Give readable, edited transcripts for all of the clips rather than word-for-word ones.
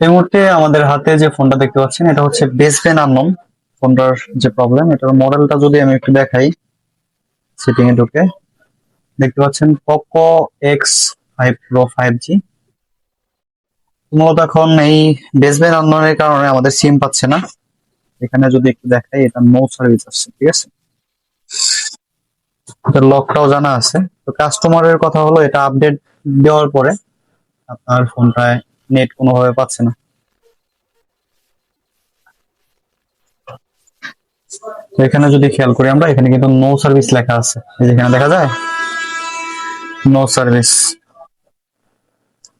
এই মুহূর্তে আমাদের হাতে যে ফোনটা দেখতে পাচ্ছেন এটা হচ্ছে বেসব্যান্ড আননোন ফোনটার যে প্রবলেম, এটার মডেলটা যদি আমি একটু দেখাই, সেটিং এ ঢুকে দেখতে পাচ্ছেন পোকো X5 Pro 5G। মূলত এখন এই বেসব্যান্ড আননোনের কারণে আমাদের সিম পাচ্ছে না। এখানে যদি একটু দেখাই, এটা নো সার্ভিস আসছে, ঠিক আছে। এটা লকটাও জানা আছে। তো কাস্টমারের কথা হলো, এটা আপডেট দেওয়ার পরে আপনার ফোনটায় নেট কোনোভাবে পাচ্ছে না। তো এখানে যদি খেয়াল করি আমরা, এখানে কিন্তু নো সার্ভিস লেখা আছে, এই যে এখানে দেখা যায় নো সার্ভিস।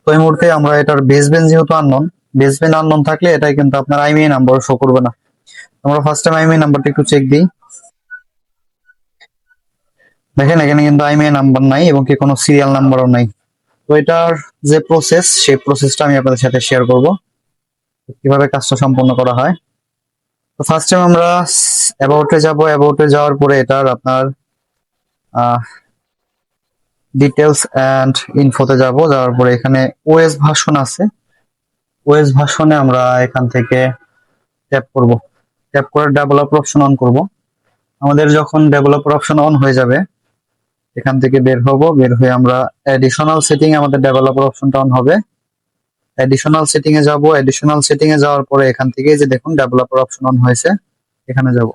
তো এই মুহূর্তে আমরা এটার বেসব্যান্ড যেহেতু আননোন, বেসব্যান্ড আননোন থাকলে এটাই কিন্তু আপনার আইএমইআই নাম্বার শো করবে না। আমরা ফার্স্ট টাইম আইএমইআই নাম্বারটা একটু চেক দিই। দেখেন এখানে কিন্তু আইএমইআই নাম্বার নাই এবং কি কোনো সিরিয়াল নাম্বারও নাই। তো এটার যে প্রসেস, সেই প্রসেসটা আমি আপনাদের সাথে শেয়ার করব, কিভাবে কাজটা সম্পন্ন করা হয়। তো ফার্স্ট টাইম আমরা অ্যাবাউটে যাব। অ্যাবাউটে যাওয়ার পরে এটার আপনার ডিটেলস এন্ড ইনফোতে যাব। যাওয়ার পরে এখানে ওএস ভার্সন আছে। ওএস ভার্সনে আমরা এখান থেকে ট্যাপ করব। ট্যাপ করে ডেভেলপার অপশন অন করব। আমাদের যখন ডেভেলপার অপশন অন হয়ে যাবে, এখান থেকে বের হব। বের হয়ে আমরা অ্যাডিশনাল সেটিং, আমাদের ডেভেলপার অপশনটা অন হবে। অ্যাডিশনাল সেটিং এ যাব। অ্যাডিশনাল সেটিং এ যাওয়ার পরে এখান থেকে যে দেখুন ডেভেলপার অপশন অন হয়েছে, এখানে যাব।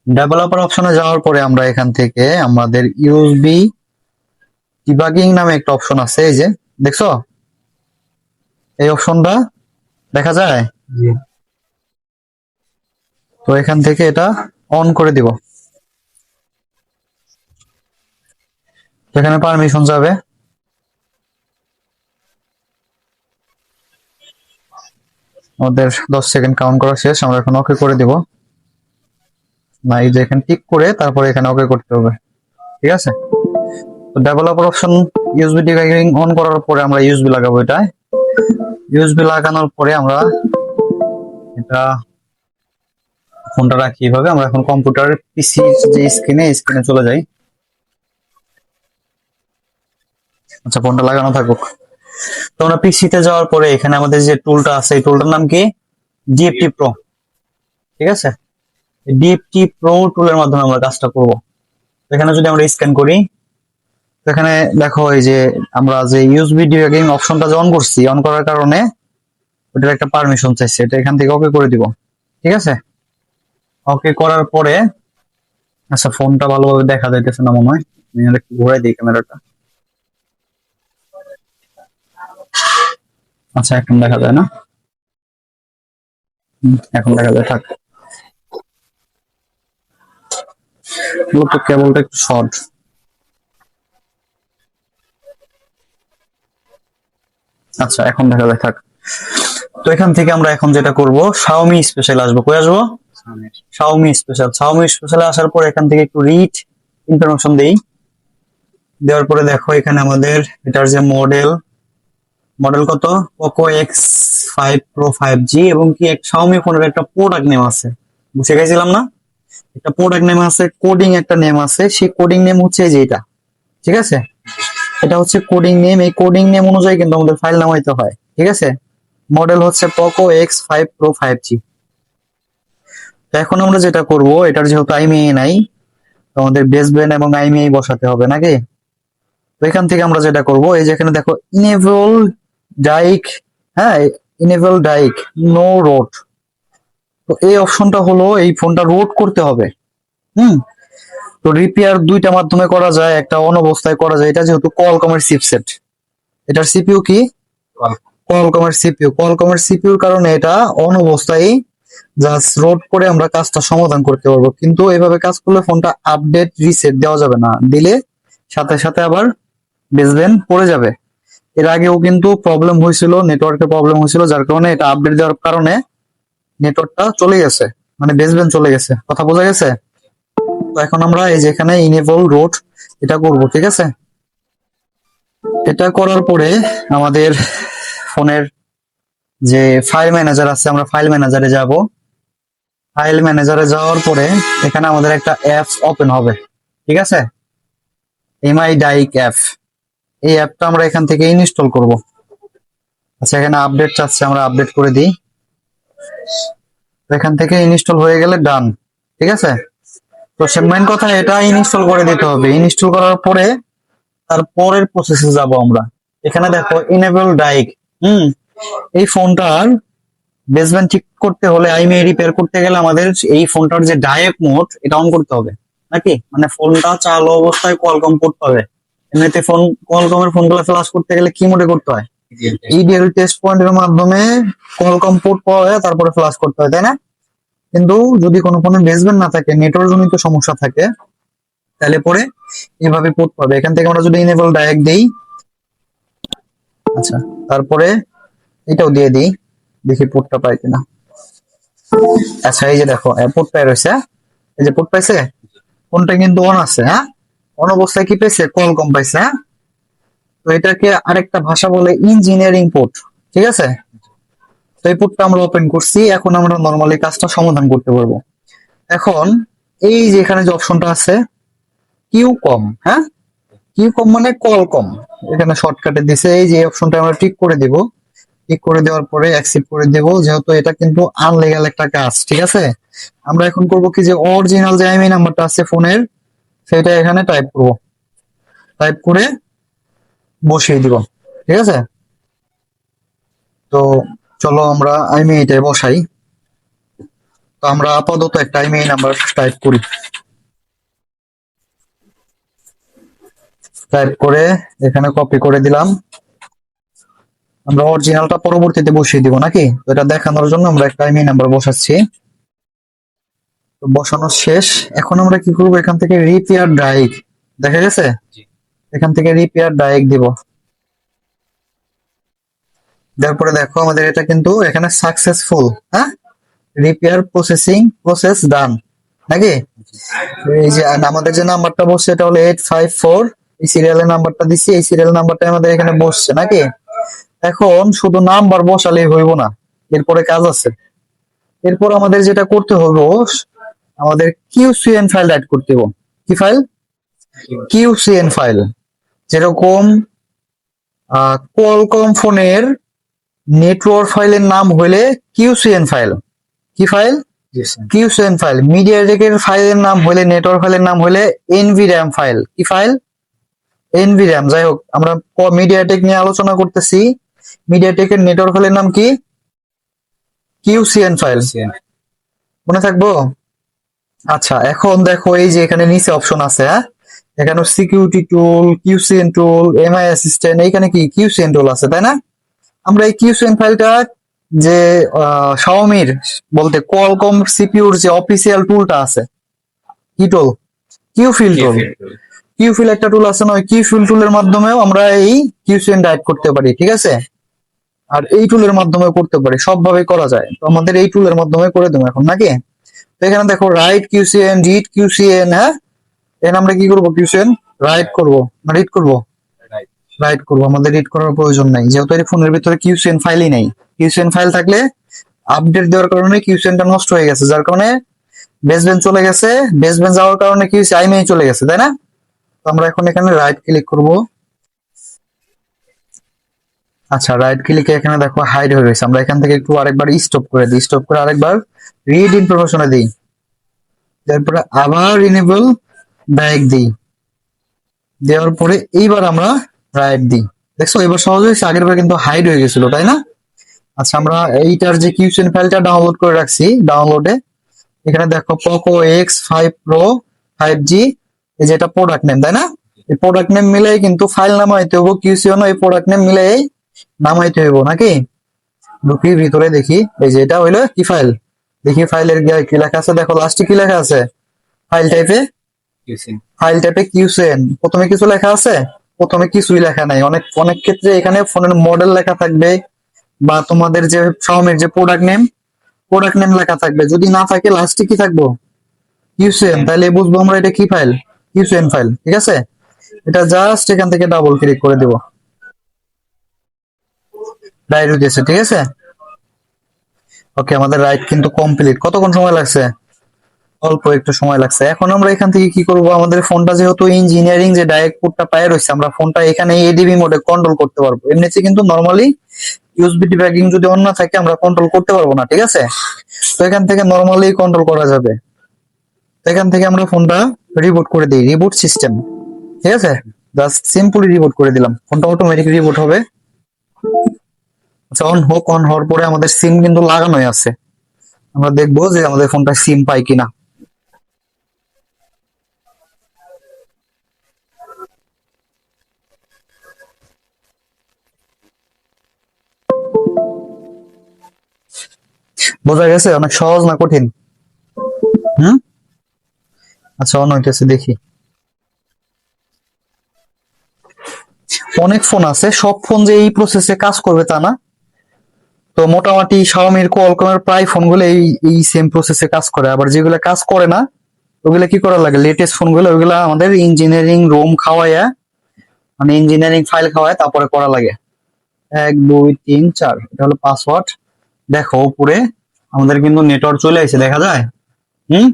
ডেভেলপার অপশনে যাওয়ার পরে আমরা এখান থেকে আমাদের ইউএসবি ডিবাগিং নামে একটা অপশন আছে, এই যে দেখছো এই অপশনটা দেখা যায়। জি। তো এখান থেকে এটা অন করে দিব। এখানে পারমিশন যাবে। আমাদের 10 সেকেন্ড কাউন্ট করা শেষ, আমরা এখন ওকে করে দিব। না, এই যে এখানে টিক করে তারপরে এখানে ওকে করতে হবে, ঠিক আছে। তো developer option USB debugging on করার পরে আমরা ইউএসবি লাগাবো। এটা ইউএসবি লাগানোর পরে আমরা এটা ফোনটা রাখি এইভাবে। আমরা এখন কম্পিউটারের পিসি যে স্ক্রিনে চলে যাই। আচ্ছা, ফোনটা লাগানো থাকুক। তো আমরা পিসিতে যাওয়ার পরে এখানে আমাদের যে টুলটা আছে, এই টুলটার নাম কি? ডিএফটি প্রো, ঠিক আছে। ডিএফটি প্রো টুলের মাধ্যমে আমরা কাজটা করব। এখানে যদি আমরা স্ক্যান করি, তো এখানে দেখো এই যে আমরা যে ইউএসবি ডিবাগিং অপশনটা যে অন করছি, অন করার কারণে ওটার একটা পারমিশন চাইছে। এটা এখান থেকে ওকে করে দিব, ঠিক আছে। ওকে করার পরে, আচ্ছা ফোনটা ভালোভাবে দেখা যাইতেছে না মনে হয়, আমি একটু ঘুরাই দিই ক্যামেরাটা। আচ্ছা, এখন দেখা যায় না? এখন দেখা যায়, থাক। ব্লুটুথ কেবলটা একটু শর্ট। আচ্ছা, এখন দেখা যায়, থাক। তো এখান থেকে আমরা এখন যেটা করব, শাওমি স্পেশাল আসবো। কই আসবো? Xiaomi special. শাওমি স্পেশালে আসার পর এখান থেকে একটু রিড ইনফরমেশন দেই। দেওয়ার পরে দেখো এখানে আমাদের এটার যে মডেল, মডেল কত? পোকো X5 Pro 5G, এবং কি এক শাওমি ফোনের একটা প্রোডাক্ট নেম আছে, বুঝে গেছিলাম না? একটা প্রোডাক্ট নেম আছে, কোডিং একটা নেম আছে, সেই কোডিং নেম হচ্ছে এই যে এটা, ঠিক আছে। এটা হচ্ছে কোডিং নেম। এই কোডিং নেম অনুযায়ী কিন্তু আমাদের ফাইল নাম হইতে হয়, ঠিক আছে। মডেল হচ্ছে পোকো X5 Pro 5G। তো এখন আমরা যেটা করব, এটার যেহেতু আইএমইআই নাই, তো আমাদের বেসব্যান্ড এবং আইএমইআই বসাতে হবে নাকি। তো এখান থেকে আমরা যেটা করব, এই যে এখানে দেখো ইনেবল ডাইক, হ্যাঁ, ইনেবল ডাইক নো রোড। তো এই অপশনটা হলো এই ফোনটা রোড করতে হবে। হুম। তো রিপেয়ার দুইটা মাধ্যমে করা যায়, একটা অন অবস্থায় করা যায়। এটা যেহেতু কোয়ালকমের চিপসেট, এটার সিপিইউ কি? কোয়ালকমের সিপিইউ। কোয়ালকমের সিপিইউর কারণে এটা অন অবস্থায় জাস্ট রোড করে আমরা কাজটা সমাধান করতে পারবো। কিন্তু এভাবে কাজ করলে ফোনটা আপডেট রিসেট দেওয়া যাবে না, দিলে সাথে সাথে আবার বেসবেন পড়ে যাবে। এর আগেও কিন্তু প্রবলেম হয়েছিল, নেটওয়ার্কের প্রবলেম হয়েছিল, যার কারণে এটা আপডেট দেওয়ার কারণে নেটওয়ার্কটা চলে গেছে, মানে বেসবেন চলে গেছে। কথা বোঝা গেছে? তো এখন আমরা এই যেখানে ইনেবল রোড এটা করব, ঠিক আছে। এটা করার পরে আমাদের ফোনের যে ফাইল ম্যানেজার আছে, আমরা ফাইল ম্যানেজারে যাব। ফাইল ম্যানেজারে যাওয়ার পরে এখানে আমাদের একটা অ্যাপস ওপেন হবে, ঠিক আছে। এমআই ডাইক অ্যাপ, এই অ্যাপটা আমরা এখান থেকে ইনস্টল করব। আচ্ছা, এখানে আপডেট চাচ্ছে, আমরা আপডেট করে দিই। তো এখান থেকে ইনস্টল হয়ে গেলে ডান। ঠিক আছে, তো মেন কথা এটা ইনস্টল করে দিতে হবে। ইনস্টল করার পরে তারপরের প্রসেসে যাব আমরা। এখানে দেখো ইনেবল ডাইক। হুম, এই ফোনটার বেসব্যান্ড ঠিক করতে হলে, আইএমইআই রিপেয়ার করতে গেলে আমাদের এই ফোনটার যে ডায়েক মোড এটা অন করতে হবে নাকি, মানে ফোনটা চালু অবস্থায় কোয়ালকম পোর্ট পাবে। এমনিতে ফোন কোয়ালকমের ফোনগুলো ফ্লাশ করতে গেলে কি মোডে করতে হয়? ইডিএল টেস্ট পয়েন্টের মাধ্যমে কোয়ালকম পোর্ট পাওয়া যায়, তারপরে ফ্লাশ করতে হয়, তাই না? কিন্তু যদি কোনো ফোনে বেসব্যান্ড না থাকে, নেটওয়ার্ক জনিত সমস্যা থাকে, তাহলে পরে এভাবে পোর্ট পাবে। এখান থেকে আমরা যদি ইনেবল ডায়েক দেই, আচ্ছা, তারপরে এটাও দিয়ে দিই, দেখি পোর্টটা পাই কিনা। আচ্ছা, এই যে দেখো পোর্ট পাই রয়েছে, এই যে পোর্ট পাইছে, ফোনটা কিন্তু অন আছে। হ্যাঁ, অন অবস্থায় কি পেয়েছে? কোয়ালকম পাইছে। হ্যাঁ, তো এটাকে আরেকটা ভাষা বলে ইঞ্জিনিয়ারিং পোর্ট। ঠিক আছে, তো এই পোর্টটা আমরা ওপেন করছি। এখন আমরা নরমালি কাজটা সমাধান করতে পারবো। এখন এই যে এখানে যে অপশনটা আছে কিউ কম, হ্যাঁ, কিউ কম মানে কোয়ালকম, এখানে শর্টকাটে দিছে। এই যে অপশনটা আমরা টিক করে দিব। টিক করে দেওয়ার পরে অ্যাকসেপ্ট করে দেব, যেহেতু এটা কিন্তু আনলিগাল একটা কাজ। ঠিক আছে, আমরা এখন করব কি, যে অরিজিনাল যে আইএমইআই নাম্বারটা আছে ফোনের, সেটা এখানে টাইপ করব। টাইপ করে বসিয়ে দিব। ঠিক আছে, তো চলো আমরা আইএমইআইটাই বসাই। তো আমরা আপাতত একটা আইএমইআই নাম্বার টাইপ করি। টাইপ করে এখানে কপি করে দিলাম। আমরা অরিজিনালটা পরবর্তীতে বসিয়ে দিব নাকি, তো এটা দেখানোর জন্য আমরা একটা আইএমইআই নাম্বার বসাচ্ছি। তো বসানো শেষ। এখন আমরা কি করবো, এখান থেকে রিপেয়ার ডাইক, দেখা গেছে, এখান থেকে রিপেয়ার ডাইক দিব। তারপরে দেখো আমাদের এটা কিন্তু এখানে সাকসেসফুল। হ্যাঁ, রিপেয়ার প্রসেস ডান নাকি। এই যে আমাদের যে নাম্বারটা বসছে এটা হলো 854, এই সিরিয়ালের নাম্বারটা দিচ্ছি, এই সিরিয়াল নাম্বারটা আমাদের এখানে বসছে নাকি। এখন শুধু নাম্বার বসালেই হইব না, এরপরে কাজ আছে। এরপর আমাদের যেটা করতে হবে, আমাদের কিউসিএন ফাইল অ্যাড করতে হবে। কি ফাইল? কিউসিএন ফাইল। যেরকম কোয়ালকম ফোনের নেটওয়ার্ক ফাইলের নাম হইলে কিউসিএন ফাইল। কি ফাইল? কিউসিএন ফাইল। মিডিয়াটেকের ফাইলের নাম হইলে, নেটওয়ার্ক ফাইলের নাম হইলে এনভিরাম ফাইল। কি ফাইল? এনভিরাম। যাই হোক, আমরা মিডিয়াটেক নিয়ে আলোচনা করতেছি। মিডিয়াটেকের নেটওয়ার্ক ফাইলের নাম কি? কিউসিএন ফাইল। মনে থাকবো? আচ্ছা, এখন দেখো এই যে এখানে নিচে অপশন আছে। হ্যাঁ, এখানে সিকিউরিটি টুল, কিউসিএন টুল, এমআই অ্যাসিস্ট্যান্ট, এইখানে কি কিউসিএন টুল আছে, তাই না? আমরা এই কিউসিএন ফাইলটা, যে শাওমির বলতে কোয়ালকম সিপিইউর যে অফিসিয়াল টুলটা আছে, কি টুল? কিউফিল টুল। কিউফিল একটা টুল আছে না, ওই কিউফিল টুলের মাধ্যমেও আমরা এই কিউসিএন ডায়েট করতে পারি। ঠিক আছে, আর এই টুলের মাধ্যমে করতে পারি, সবভাবে করা যায়। তো আমাদের এই টুলের মাধ্যমে করে দেবো এখন নাকি। তো এখানে দেখো রাইট কিউসিএন, রিড কিউসিএন। হ্যাঁ, এখানে আমরা কি করবো, কিউসিএন রাইট করবো না রিড করবো? রাইট করবো। আমাদের রিড করার প্রয়োজন নাই, যেহেতু এই ফোনের ভিতরে কিউসিএন ফাইলই নাই। কিউসিএন ফাইল থাকলে আপডেট দেওয়ার কারণে কিউসিএনটা নষ্ট হয়ে গেছে, যার কারণে বেসবেন্ড চলে গেছে। বেসবেন্ড যাওয়ার কারণে কিউসি আইএমইআই চলে গেছে, তাই না? তো আমরা এখন এখানে রাইট ক্লিক করব। আচ্ছা, রাইট ক্লিকে এখানে দেখো হাইড হয়ে গেছে। আমরা এখান থেকে একটু আরেকবার স্টপ করে দিই, স্টপ করে আরেকবার রিড ইনফরমেশনে দিই, তারপরে আবার রিনেবল ব্যাক দিই। দেওয়ার পরে এইবার আমরা রাইট দিই। দেখছো এবার সহজ হয়েছে, আগের বার কিন্তু হাইড হয়ে গেছিল, তাই না? আচ্ছা, আমরা এইটার যে কিউসিএন ফাইলটা ডাউনলোড করে রাখছি, ডাউনলোডে এখানে দেখো পোকো X5 Pro 5G, এই যে এটা প্রোডাক্ট নেম, তাই না? এই প্রোডাক্ট নেম মিলাই কিন্তু ফাইল নামাইতে হবো, কিউসিএন এই প্রোডাক্ট নেম মিলাই নামাইতে হইব নাকি। ঢুকি ভিতরে দেখি, এই যে এটা হইলো কি ফাইল, দেখি ফাইলের কি লেখা আছে। দেখো লাস্টে কি লেখা আছে, ফাইল টাইপে, ফাইল টাইপে কিউসিএন। প্রথমে কিছু লেখা আছে? প্রথমে কিছুই লেখা নাই। অনেক অনেক ক্ষেত্রে এখানে ফোনের মডেল লেখা থাকবে, বা তোমাদের যে শাওমির যে প্রোডাক্ট নেম লেখা থাকবে। যদি না থাকে লাস্টে কি থাকবো, কিউসিএন, তাহলে বুঝবো আমরা এটা কি ফাইল, কিউসিএন ফাইল। ঠিক আছে, এটা জাস্ট এখান থেকে ডাবল ক্লিক করে দিব, রাইট হইতেছে। ঠিক আছে, ওকে, আমাদের রাইট কিন্তু কমপ্লিট। কতক্ষণ সময় লাগছে? অল্প একটু সময় লাগছে। এখন আমরা এখান থেকে কি করব, আমাদের ফোনটা যেহেতু ইঞ্জিনিয়ারিং যে ডাইরেক্ট পোর্টটা পায়ে রয়েছে, আমরা ফোনটা এখানে এডিবি মোডে কন্ট্রোল করতে পারবো। এমনিতে কিন্তু নরমালি ইউএসবি ডিবাগিং যদি অন না থাকে আমরা কন্ট্রোল করতে পারবো না, ঠিক আছে? তো এখান থেকে নরমালি কন্ট্রোল করা যাবে। তো এখান থেকে আমরা ফোনটা রিবুট করে দিই, রিবুট সিস্টেম, ঠিক আছে? জাস্ট সিম্পলি রিবুট করে দিলাম, ফোনটা অটোমেটিক রিবুট হবে। আচ্ছা, অন হোক। অন হওয়ার পরে আমাদের সিম কিন্তু লাগানোই আছে, আমরা দেখবো যে আমাদের ফোনটা সিম পাই কিনা। বোঝা গেছে অনেক সহজ না কঠিন? হুম। আচ্ছা, অন হইতেছে দেখি। অনেক ফোন আছে, সব ফোন যে এই প্রসেসে কাজ করবে তা না। তো মোটামুটি শাওমির, কোয়ালকমের প্রায় ফোনগুলো এই এই সেম প্রসেসে কাজ করে। আবার যেগুলো কাজ করে না ওগুলা কি করা লাগে, লেটেস্ট ফোনগুলো ওইগুলা আমাদের ইঞ্জিনিয়ারিং রোম খাওয়াইয়া, মানে ইঞ্জিনিয়ারিং ফাইল খাওয়ায় তারপরে করা লাগে। 1 2 3 4, এটা হলো পাসওয়ার্ড। দেখো উপরে আমাদের কিন্তু নেটওয়ার্ক চলে আসছে, দেখা যায়। হুম।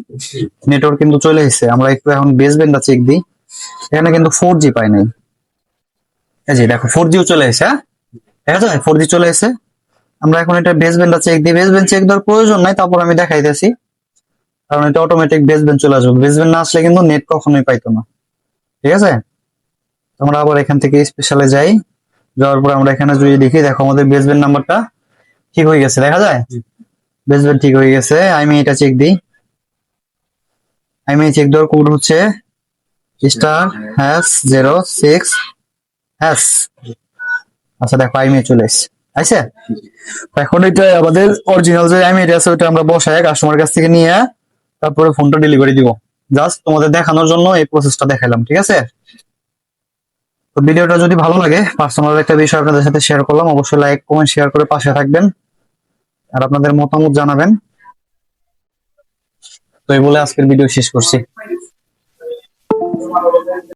নেটওয়ার্ক কিন্তু চলে আসছে। আমরা একটু এখন বেসব্যান্ডটা চেক দিই। এখানে কিন্তু 4G পাই নাই। এই যে দেখো 4Gও চলে আসছে, হ্যাঁ, দেখা যায় 4G চলে আসছে। আমরা এখন এটা বেসব্যান্ডটা চেক দিই। বেসব্যান্ড চেক দেওয়ার প্রয়োজন নাই, তারপর আমি দেখাইতেছি, কারণ এটা অটোমেটিক বেসব্যান্ড চলে আসবে। বেসব্যান্ড না আসলে কিন্তু নেট কখনোই পাইতো না, ঠিক আছে? আমরা আবার এখান থেকে স্পেশালে যাই। যাওয়ার পর আমরা এখানে যদি দেখি, দেখো আমাদের বেসব্যান্ড নাম্বারটা ঠিক হয়ে গেছে, দেখা যায় বেসব্যান্ড ঠিক হয়ে গেছে। আমি এটা চেক দিই। আমি চেক দেওয়ার কোড হচ্ছে *#06#। আচ্ছা দেখো আইমি চলে এসছে, আচ্ছা। এখন এটা আমাদের অরিজিনাল যে আইমি আছে ওটা আমরা বসায় কাস্টমার কাছ থেকে নিয়ে তারপরে ফোনটা ডেলিভারি দিব। জাস্ট তোমাদের দেখানোর জন্য এই প্রসেসটা দেখাইলাম, ঠিক আছে? তো ভিডিওটা যদি ভালো লাগে, পার্সোনাল একটা বিষয় আপনাদের সাথে শেয়ার করলাম, অবশ্যই লাইক কমেন্ট শেয়ার করে পাশে থাকবেন আর আপনাদের মতামত জানাবেন। তো এই বলে আজকের ভিডিও শেষ করছি।